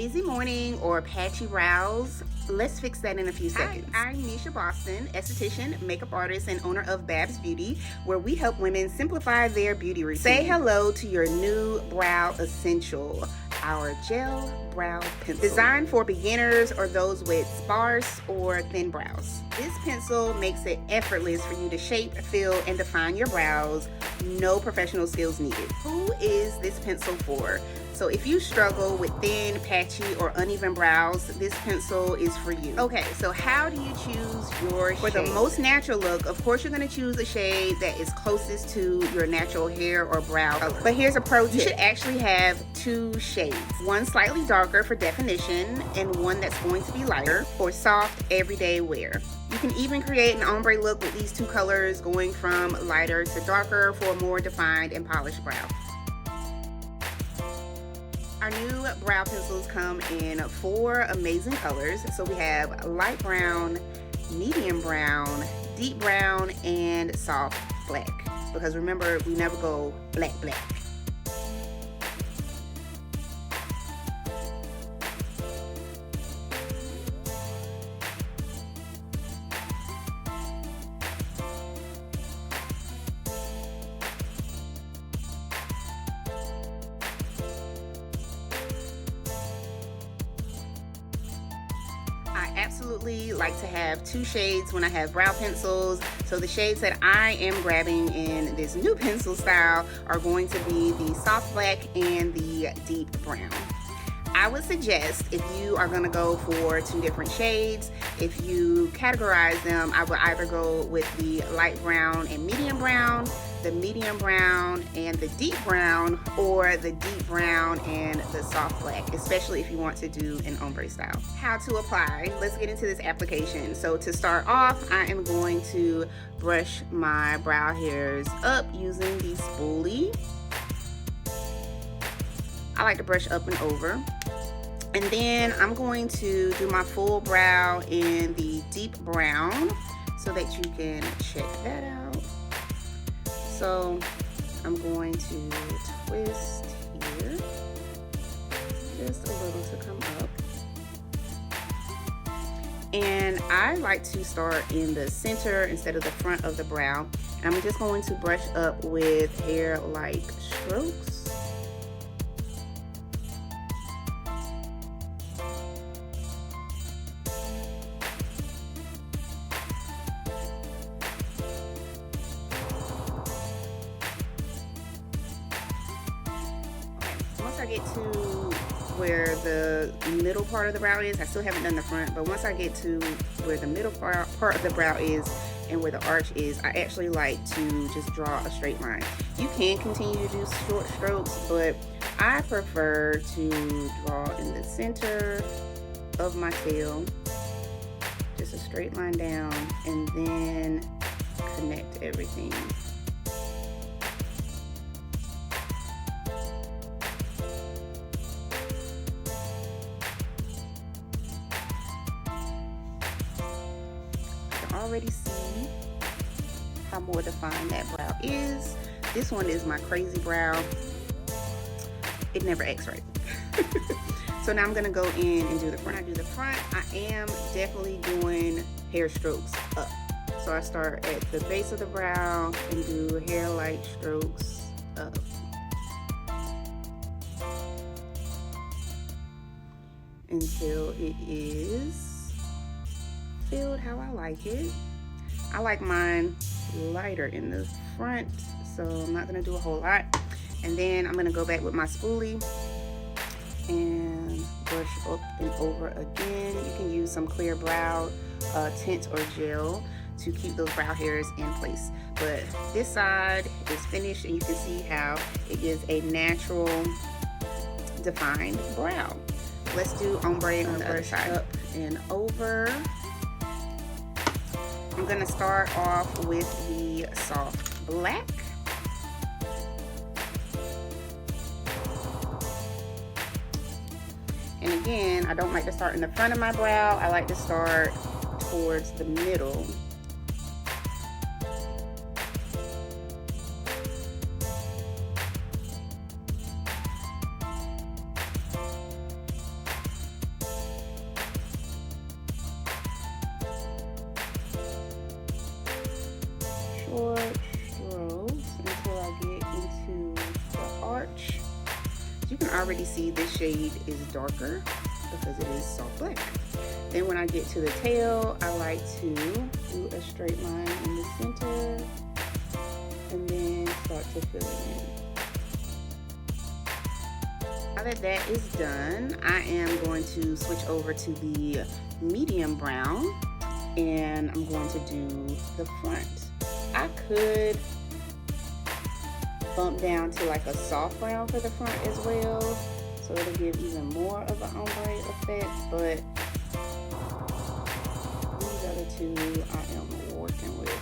Busy morning or patchy brows? Let's fix that in a few seconds. Hi, I'm Necia Boston, esthetician, makeup artist, and owner of BAABS Beauty, where we help women simplify their beauty routine. Say hello to your new brow essential, our gel brow pencil. Designed for beginners or those with sparse or thin brows. This pencil makes it effortless for you to shape, fill, and define your brows. No professional skills needed. Who is this pencil for? So if you struggle with thin, patchy, or uneven brows, this pencil is for you. Okay, so how do you choose your shade? For the most natural look, of course you're gonna choose a shade that is closest to your natural hair or brow color. But here's a pro tip. You should actually have two shades. One slightly darker for definition, and one that's going to be lighter for soft, everyday wear. You can even create an ombre look with these two colors, going from lighter to darker for a more defined and polished brow. Our new brow pencils come in 4 amazing colors. So we have light brown, medium brown, deep brown, and soft black. Because remember, we never go black. I absolutely like to have 2 shades when I have brow pencils. So the shades that I am grabbing in this new pencil style are going to be the soft black and the deep brown. I would suggest, if you are going to go for 2 different shades, if you categorize them, I would either go with the light brown and medium brown, the medium brown and the deep brown, or the deep brown and the soft black, especially if you want to do an ombre style. How to apply? Let's get into this application. So to start off, I am going to brush my brow hairs up using the spoolie. I like to brush up and over. And then I'm going to do my full brow in the deep brown so that you can check that out. So I'm going to twist here, just a little to come up. And I like to start in the center instead of the front of the brow. And I'm just going to brush up with hair-like strokes. Once I get to where the middle part of the brow is, I still haven't done the front, but once I get to where the middle part of the brow is and where the arch is, I actually like to just draw a straight line. You can continue to do short strokes, but I prefer to draw in the center of my tail, just a straight line down, and then connect everything. Already see how more defined that brow is. This one is my crazy brow. It never acts right. So now I'm gonna go in and do the front. I do the front. I am definitely doing hair strokes up. So I start at the base of the brow and do hair-like strokes up. Until it is filled how I like it. I like mine lighter in the front, so I'm not gonna do a whole lot. And then I'm gonna go back with my spoolie and brush up and over again. You can use some clear brow tint or gel to keep those brow hairs in place. But this side is finished, and you can see how it is a natural defined brow. Let's do ombre on the other side. Up and over. I'm gonna start off with the soft black. And again, I don't like to start in the front of my brow. I like to start towards the middle. short strokes until I get into the arch. You can already see this shade is darker because it is soft black. Then when I get to the tail, I like to do a straight line in the center and then start to fill it in. Now that that is done, I am going to switch over to the medium brown and I'm going to do the front. I could bump down to like a soft brown for the front as well, so it'll give even more of an ombre effect, but these are the two I am working with.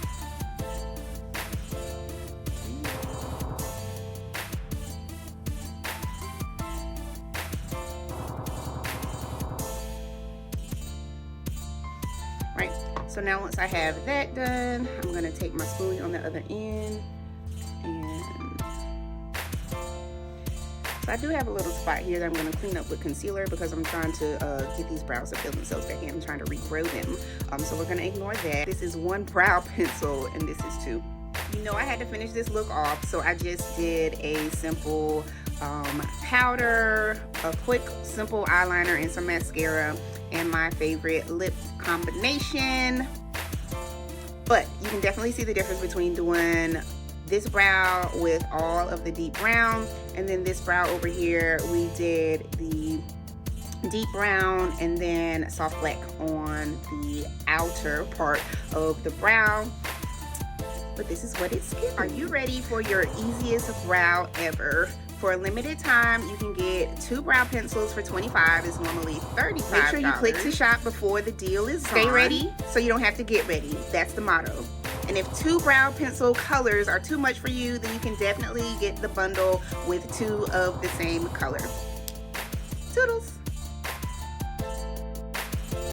Right, so now once I have that done, I'm gonna take my spoolie on the other end, and so I do have a little spot here that I'm gonna clean up with concealer because I'm trying to get these brows to fill themselves back in. I'm trying to regrow them. So we're gonna ignore that. This is one brow pencil and this is two. You know I had to finish this look off, so I just did a simple powder, a quick simple eyeliner and some mascara, and my favorite lip combination. But you can definitely see the difference between doing this brow with all of the deep brown, and then this brow over here we did the deep brown and then soft black on the outer part of the brow. But this is what it's giving. Are you ready for your easiest brow ever? For a limited time, you can get 2 brow pencils for $25. It's normally $35. Make sure you click to shop before the deal is gone. Stay ready so you don't have to get ready. That's the motto. And if 2 brow pencil colors are too much for you, then you can definitely get the bundle with 2 of the same color. Toodles!